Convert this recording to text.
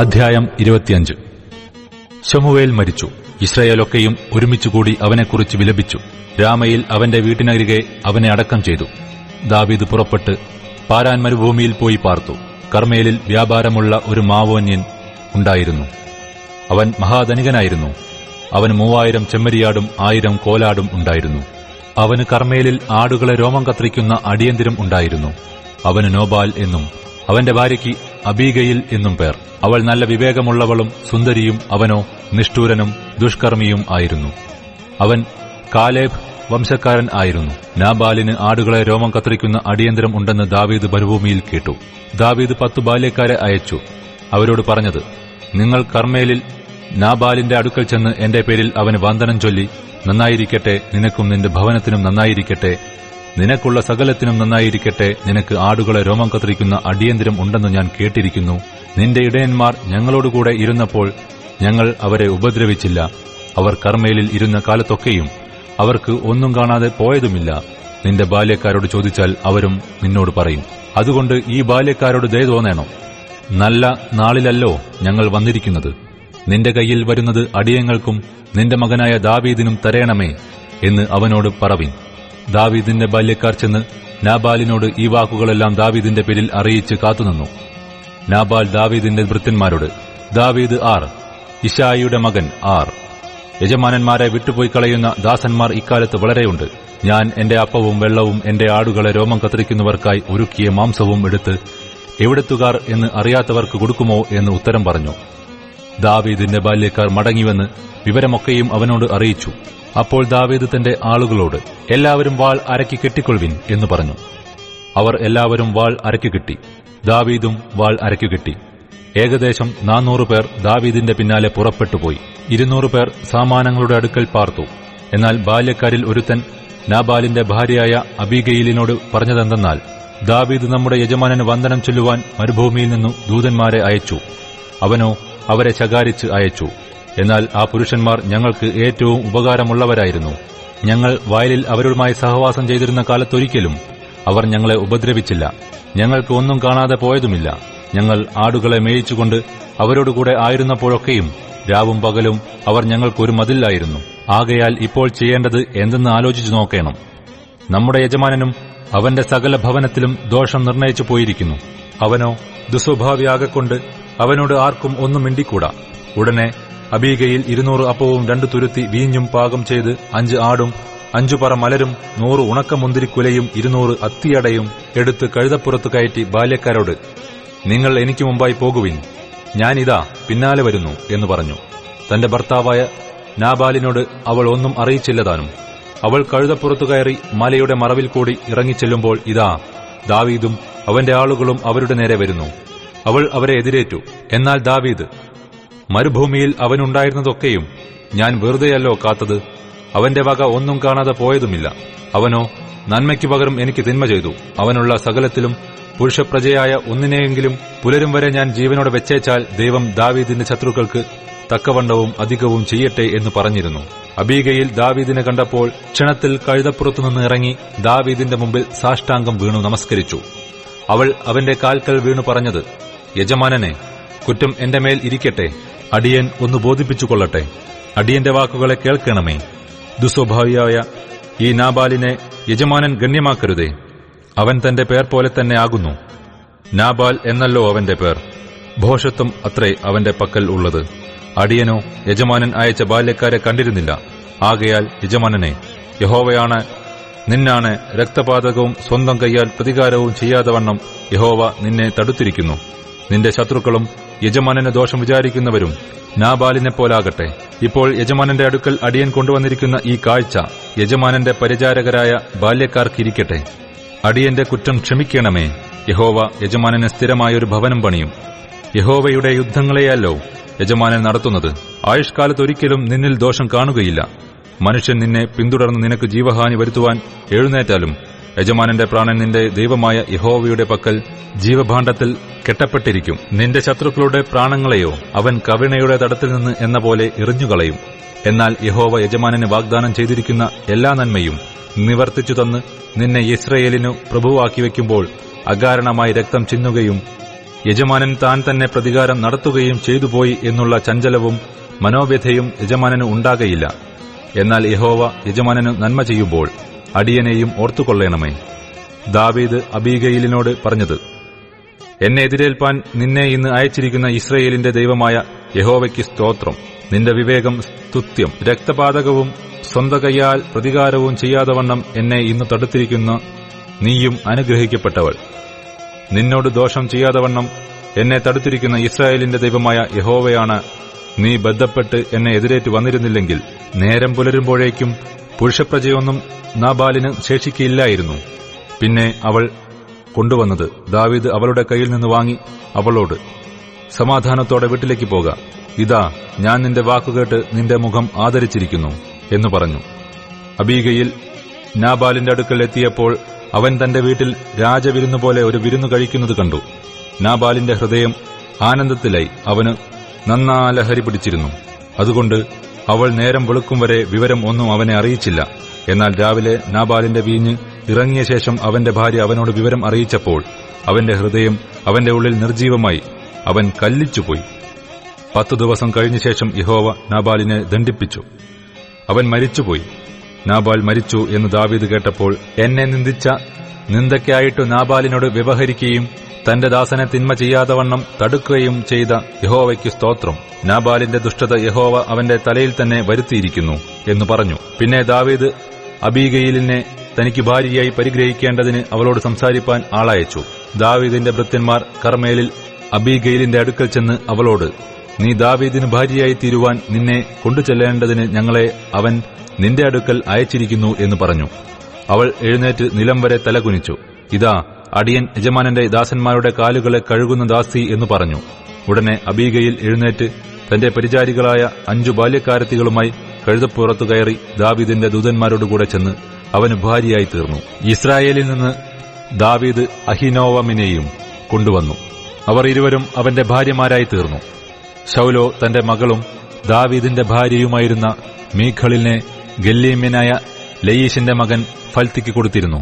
അധ്യായം 25. ശമൂവേൽ മരിച്ചു. ഇസ്രായേലൊക്കെയും ഒരുമിച്ചുകൂടി അവനെക്കുറിച്ച് വിലപിച്ചു. രാമയിൽ അവന്റെ വീട്ടിനരികെ അവനെ അടക്കം ചെയ്തു. ദാവീദ് പുറപ്പെട്ട് പാരാൻ മരുഭൂമിയിൽ പോയി പാർത്തു. കർമ്മേലിൽ വ്യാപാരമുള്ള ഒരു മാവോന്യൻ ഉണ്ടായിരുന്നു. അവൻ മഹാധനികനായിരുന്നു. അവന് 3000 ചെമ്മരിയാടും 1000 കോലാടും ഉണ്ടായിരുന്നു. അവന് കർമ്മേലിൽ ആടുകളെ രോമം കത്രിക്കുന്ന അടിയന്തിരം ഉണ്ടായിരുന്നു. അവന് നോബാൽ എന്നും അവന്റെ ഭാര്യയ്ക്ക് അബീഗയിൽ എന്നും പേർ. അവൾ നല്ല വിവേകമുള്ളവളും സുന്ദരിയും, അവനോ നിഷ്ഠൂരനും ദുഷ്കർമ്മിയും ആയിരുന്നു. അവൻ കാലേബ് വംശക്കാരൻ ആയിരുന്നു. നാബാലിന് ആടുകളെ രോമം കത്രിക്കുന്ന അടിയന്തരം ഉണ്ടെന്ന് ദാവീദ് മരുഭൂമിയിൽ കേട്ടു. ദാവീദ് 10 ബാല്യക്കാരെ അയച്ചു. അവരോട് പറഞ്ഞത്, നിങ്ങൾ കർമ്മേലിൽ നാബാലിന്റെ അടുക്കൽ ചെന്ന് എന്റെ പേരിൽ അവന് വന്ദനം ചൊല്ലി, നന്നായിരിക്കട്ടെ, നിനക്കും നിന്റെ ഭവനത്തിനും നന്നായിരിക്കട്ടെ, നിനക്കുള്ള സകലത്തിനും നന്നായിരിക്കട്ടെ, നിനക്ക് ആടുകളെ രോമം കത്രിക്കുന്ന അടിയന്തരം ഉണ്ടെന്ന് ഞാൻ കേട്ടിരിക്കുന്നു. നിന്റെ ഇടയന്മാർ ഞങ്ങളോടുകൂടെ ഇരുന്നപ്പോൾ ഞങ്ങൾ അവരെ ഉപദ്രവിച്ചില്ല. അവർ കർമ്മേലിൽ ഇരുന്ന കാലത്തൊക്കെയും അവർക്ക് ഒന്നും കാണാതെ പോയതുമില്ല. നിന്റെ ബാല്യക്കാരോട് ചോദിച്ചാൽ അവരും നിന്നോട് പറയും. അതുകൊണ്ട് ഈ ബാല്യക്കാരോട് ദയ തോന്നണം. നല്ല നാളിലല്ലോ ഞങ്ങൾ വന്നിരിക്കുന്നത്. നിന്റെ കയ്യിൽ വരുന്നത് അടിയങ്ങൾക്കും നിന്റെ മകനായ ദാവീദിനും തരേണമേ എന്ന് അവനോട് പറവിൻ. ദാവീദിന്റെ ബാല്യക്കാർ ചെന്ന് നാബാലിനോട് ഈ വാക്കുകളെല്ലാം ദാവീദിന്റെ പേരിൽ അറിയിച്ച് കാത്തുനിന്നു. നാബാൽ ദാവീദിന്റെ ഭൃത്യന്മാരോട്, ദാവീദ് ആർ, ഇശായിയുടെ മകൻ ആർ. യജമാനന്മാരെ വിട്ടുപോയി കളയുന്ന ദാസന്മാർ ഇക്കാലത്ത് വളരെയുണ്ട്. ഞാൻ എന്റെ അപ്പവും വെള്ളവും എന്റെ ആടുകളെ രോമം കത്രിക്കുന്നവർക്കായി ഒരുക്കിയ മാംസവും എടുത്ത് എവിടത്തുകാർ എന്ന് അറിയാത്തവർക്ക് കൊടുക്കുമോ എന്ന് ഉത്തരം പറഞ്ഞു. ദാവീദിന്റെ ബാല്യക്കാർ മടങ്ങിവന്ന് വിവരമൊക്കെയും അവനോട് അറിയിച്ചു. അപ്പോൾ ദാവീദ് തന്റെ ആളുകളോട്, എല്ലാവരും വാൾ അരക്കി കെട്ടിക്കൊള്ളുവിൻ എന്ന് പറഞ്ഞു. അവർ എല്ലാവരും വാൾ അരക്കി കെട്ടി. ദാവീദും വാൾ അരക്കി കെട്ടി. ഏകദേശം 400 പേർ ദാവീദിന്റെ പിന്നാലെ പുറപ്പെട്ടുപോയി. 200 പേർ സാമാനങ്ങളുടെ അടുക്കൽ പാർത്തു. എന്നാൽ ബാല്യക്കാരിൽ ഒരുത്തൻ നാബാലിന്റെ ഭാര്യയായ അബീഗയിലിനോട് പറഞ്ഞതെന്തെന്നാൽ, ദാവീദ് നമ്മുടെ യജമാനന് വന്ദനം ചൊല്ലുവാൻ മരുഭൂമിയിൽ നിന്നു ദൂതന്മാരെ അയച്ചു. അവനോ അവരെ ശകാരിച്ച് അയച്ചു. എന്നാൽ ആ പുരുഷന്മാർ ഞങ്ങൾക്ക് ഏറ്റവും ഉപകാരമുള്ളവരായിരുന്നു. ഞങ്ങൾ വയലിൽ അവരുമായി സഹവാസം ചെയ്തിരുന്ന കാലത്തൊരിക്കലും അവർ ഞങ്ങളെ ഉപദ്രവിച്ചില്ല. ഞങ്ങൾക്ക് ഒന്നും കാണാതെ പോയതുമില്ല. ഞങ്ങൾ ആടുകളെ മേയിച്ചുകൊണ്ട് അവരോടുകൂടെ ആയിരുന്നപ്പോഴൊക്കെയും രാവും പകലും അവർ ഞങ്ങൾക്കൊരു മതിലായിരുന്നു. ആകയാൽ ഇപ്പോൾ ചെയ്യേണ്ടത് എന്തെന്ന് ആലോചിച്ചു നോക്കണം. നമ്മുടെ യജമാനനും അവന്റെ സകല ഭവനത്തിലും ദോഷം നിർണയിച്ചു പോയിരിക്കുന്നു. അവനോ ദുസ്വഭാവിയാകൊണ്ട് അവനോട് ആർക്കും ഒന്നും മിണ്ടിക്കൂടാ. ഉടനെ അബീഗയിൽ 200 അപ്പവും 2 തുരുത്തി വീഞ്ഞും പാകം ചെയ്ത് 5 ആടും 5 പറ മലരും 100 ഉണക്കമുന്തിരിക്കുലയും 200 അത്തിയടയും എടുത്ത് കഴുതപ്പുറത്ത് കയറ്റി ബാല്യക്കാരോട്, നിങ്ങൾ എനിക്ക് മുമ്പായി പോകുവിൻ, ഞാനിതാ പിന്നാലെ വരുന്നു എന്ന് പറഞ്ഞു. തന്റെ ഭർത്താവായ നാബാലിനോട് അവൾ ഒന്നും അറിയിച്ചില്ലതാനും. അവൾ കഴുതപ്പുറത്തു കയറി മലയുടെ മറവിൽ കൂടി ഇറങ്ങിച്ചെല്ലുമ്പോൾ ഇതാ ദാവീദും അവന്റെ ആളുകളും അവരുടെ നേരെ വരുന്നു. അവൾ അവരെ എതിരേറ്റു. എന്നാൽ ദാവീദ്, മരുഭൂമിയിൽ അവനുണ്ടായിരുന്നതൊക്കെയും ഞാൻ വെറുതെയല്ലോ കാത്തത്. അവന്റെ വക ഒന്നും കാണാതെ പോയതുമില്ല. അവനോ നന്മയ്ക്കു പകരം എനിക്ക് തിന്മ ചെയ്തു. അവനുള്ള സകലത്തിലും പുരുഷപ്രജയായ ഒന്നിനെയെങ്കിലും പുലരും വരെ ഞാൻ ജീവനോടെ വെച്ചേച്ചാൽ ദൈവം ദാവീദിന്റെ ശത്രുക്കൾക്ക് തക്കവണ്ണവും അധികവും ചെയ്യട്ടെ എന്ന് പറഞ്ഞിരുന്നു. അബീഗയിൽ ദാവീദിനെ കണ്ടപ്പോൾ ക്ഷണത്തിൽ കഴുതപ്പുറത്തുനിന്ന് ഇറങ്ങി ദാവീദിന്റെ മുമ്പിൽ സാഷ്ടാംഗം വീണു നമസ്കരിച്ചു. അവൾ അവന്റെ കാൽക്കൽ വീണു പറഞ്ഞത്, യജമാനനെ, കുറ്റം എന്റെ മേൽ ഇരിക്കട്ടെ. അടിയൻ ഒന്ന് ബോധിപ്പിച്ചുകൊള്ളട്ടെ. അടിയന്റെ വാക്കുകളെ കേൾക്കണമേ. ദുസ്വഭാവിയായ ഈ നാബാലിനെ യജമാനൻ ഗണ്യമാക്കരുതേ. അവൻ തന്റെ പേർ പോലെ തന്നെ ആകുന്നു. നാബാൽ എന്നല്ലോ അവന്റെ പേർ. ഭോഷത്വം അത്രേ അവന്റെ പക്കൽ ഉള്ളത്. അടിയനോ യജമാനൻ അയച്ച ബാല്യക്കാരെ കണ്ടിരുന്നില്ല. ആകയാൽ യജമാനനെ, യഹോവയാണ്, നിന്നാണ് രക്തപാതകവും സ്വന്തം കൈയാൽ പ്രതികാരവും ചെയ്യാതവണ്ണം യഹോവ നിന്നെ തടുത്തിരിക്കുന്നു. നിന്റെ ശത്രുക്കളും യജമാനന് ദോഷം വിചാരിക്കുന്നവരും നാബാലിനെപ്പോലാകട്ടെ. ഇപ്പോൾ യജമാനന്റെ അടുക്കൽ അടിയൻ കൊണ്ടുവന്നിരിക്കുന്ന ഈ കാഴ്ച യജമാനന്റെ പരിചാരകരായ ബാല്യക്കാർക്കിരിക്കട്ടെ. അടിയന്റെ കുറ്റം ക്ഷമിക്കണമേ. യഹോവ യജമാനന് സ്ഥിരമായൊരു ഭവനം പണിയും. യഹോവയുടെ യുദ്ധങ്ങളെയല്ലോ യജമാനൻ നടത്തുന്നത്. ആയുഷ്കാലത്തൊരിക്കലും നിന്നിൽ ദോഷം കാണുകയില്ല. മനുഷ്യൻ നിന്നെ പിന്തുടർന്ന് നിനക്ക് ജീവഹാനി വരുത്തുവാൻ എഴുന്നേറ്റാലും യജമാനന്റെ പ്രാണൻ നിന്റെ ദൈവമായ യഹോവയുടെ പക്കൽ ജീവഭാണ്ഡത്തിൽ കെട്ടപ്പെട്ടിരിക്കും. നിന്റെ ശത്രുക്കളുടെ പ്രാണങ്ങളെയോ അവൻ കവിണയുടെ തടത്തിൽ നിന്ന് എന്ന പോലെ എറിഞ്ഞുകളയും. എന്നാൽ യഹോവ യജമാനന് വാഗ്ദാനം ചെയ്തിരിക്കുന്ന എല്ലാ നന്മയും നിവർത്തിച്ചു തന്ന് നിന്നെ യിസ്രായേലിനു പ്രഭുവാക്കി വയ്ക്കുമ്പോൾ അകാരണമായി രക്തം ചിന്നുകയും യജമാനൻ താൻ തന്നെ പ്രതികാരം നടത്തുകയും ചെയ്തുപോയി എന്നുള്ള ചഞ്ചലവും മനോവ്യഥയും യജമാനന് ഉണ്ടാകയില്ല. എന്നാൽ യഹോവ യജമാനന് നന്മ ചെയ്യുമ്പോൾ അടിയനെയും ഓർത്തുകൊള്ളണമേ. ദാവീദ് അബീഗയിലിനോട് പറഞ്ഞത്, എന്നെ എതിരേൽപ്പാൻ നിന്നെ ഇന്ന് അയച്ചിരിക്കുന്ന ഇസ്രായേലിന്റെ ദൈവമായ യഹോവയ്ക്ക് സ്തോത്രം. നിന്റെ വിവേകം സ്തുത്യം. രക്തപാതകവും സ്വന്ത കൈയാൽ പ്രതികാരവും ചെയ്യാതവണ്ണം എന്നെ ഇന്ന് തടുത്തിരിക്കുന്ന നീയും അനുഗ്രഹിക്കപ്പെട്ടവൾ. നിന്നോട് ദോഷം ചെയ്യാതവണ്ണം എന്നെ തടുത്തിരിക്കുന്ന ഇസ്രായേലിന്റെ ദൈവമായ യഹോവയാണ്. നീ ബദ്ധപ്പെട്ട് എന്നെ എതിരേറ്റ് വന്നിരുന്നില്ലെങ്കിൽ നേരം പുലരുമ്പോഴേക്കും പുരുഷപ്രജയൊന്നും നാബാലിന് ശേഷിക്കയില്ലായിരുന്നു. പിന്നെ അവൾ കൊണ്ടുവന്നത് ദാവീദ് അവളുടെ കയ്യിൽ നിന്ന് വാങ്ങി അവളോട്, സമാധാനത്തോടെ വീട്ടിലേക്ക് പോക. ഇതാ, ഞാൻ നിന്റെ വാക്കുകേട്ട് നിന്റെ മുഖം ആദരിച്ചിരിക്കുന്നു എന്ന് പറഞ്ഞു. അബീഗയിൽ നാബാലിന്റെ അടുക്കൽ എത്തിയപ്പോൾ അവൻ തന്റെ വീട്ടിൽ രാജവിരുന്നുപോലെ ഒരു വിരുന്നു കഴിക്കുന്നത് കണ്ടു. നാബാലിന്റെ ഹൃദയം ആനന്ദത്തിലായി. അവന് നന്നാ ലഹരി പിടിച്ചിരുന്നു. അതുകൊണ്ട് അവൾ നേരം വെളുക്കും വരെ വിവരം ഒന്നും അവനെ അറിയിച്ചില്ല. എന്നാൽ രാവിലെ നാബാലിന്റെ വീഞ്ഞ് ഇറങ്ങിയ ശേഷം അവന്റെ ഭാര്യ അവനോട് വിവരം അറിയിച്ചപ്പോൾ അവന്റെ ഹൃദയം അവന്റെ ഉള്ളിൽ നിർജീവമായി. അവൻ കല്ലിച്ചുപോയി. 10 ദിവസം കഴിഞ്ഞ ശേഷം യഹോവ നാബാലിനെ ദണ്ഡിപ്പിച്ചു. അവൻ മരിച്ചുപോയി. നാബാൽ മരിച്ചു എന്ന് ദാവീദ് കേട്ടപ്പോൾ, എന്നെ നിന്ദിച്ച നിന്ദയ്ക്കായിട്ട് നാബാലിനോട് വ്യവഹരിക്കുകയും തന്റെ ദാസനെ തിന്മ ചെയ്യാതവണ്ണം തടുക്കുകയും ചെയ്ത യഹോവയ്ക്ക് സ്തോത്രം. നാബാലിന്റെ ദുഷ്ടത യഹോവ അവന്റെ തലയിൽ തന്നെ വരുത്തിയിരിക്കുന്നു എന്ന് പറഞ്ഞു. പിന്നെ ദാവീദ് അബീഗയിലിനെ തനിക്ക് ഭാര്യയായി പരിഗ്രഹിക്കേണ്ടതിന് അവളോട് സംസാരിപ്പാൻ ആളയച്ചു. ദാവീദിന്റെ ഭൃത്യന്മാർ കർമ്മേലിൽ അബീഗയിലിന്റെ അടുക്കൽ ചെന്ന് അവളോട്, നീ ദാവീദിന് ഭാര്യയായി തീരുവാൻ നിന്നെ കൊണ്ടുചെല്ലേണ്ടതിന് ഞങ്ങളെ അവൻ നിന്റെ അടുക്കൽ അയച്ചിരിക്കുന്നു എന്ന് പറഞ്ഞു. അവൾ എഴുന്നേറ്റ് നിലം വരെ തലകുനിച്ചു. ഇതാ, അടിയൻ യജമാനന്റെ ദാസന്മാരുടെ കാലുകളെ കഴുകുന്ന ദാസി എന്ന് പറഞ്ഞു. ഉടനെ അബീഗയിൽ എഴുന്നേറ്റ് തന്റെ പരിചാരികളായ 5 ബാല്യക്കാരത്തികളുമായി കഴുതപ്പുറത്തു കയറി ദാവീദിന്റെ ദൂതന്മാരോടുകൂടെ ചെന്ന് അവന് ഭാര്യയായി തീർന്നു. ഇസ്രായേലിൽ നിന്ന് ദാവീദ് അഹിനോവമിനെയും കൊണ്ടുവന്നു. അവർ ഇരുവരും അവന്റെ ഭാര്യമാരായി തീർന്നു. ശൌലോ തന്റെ മകളും ദാവീദിന്റെ ഭാര്യയുമായിരുന്ന മീഖളിനെ ഗല്ലീമ്യനായ ലയീശിന്റെ മകൻ ഫൽത്തിക്ക് കൊടുത്തിരുന്നു.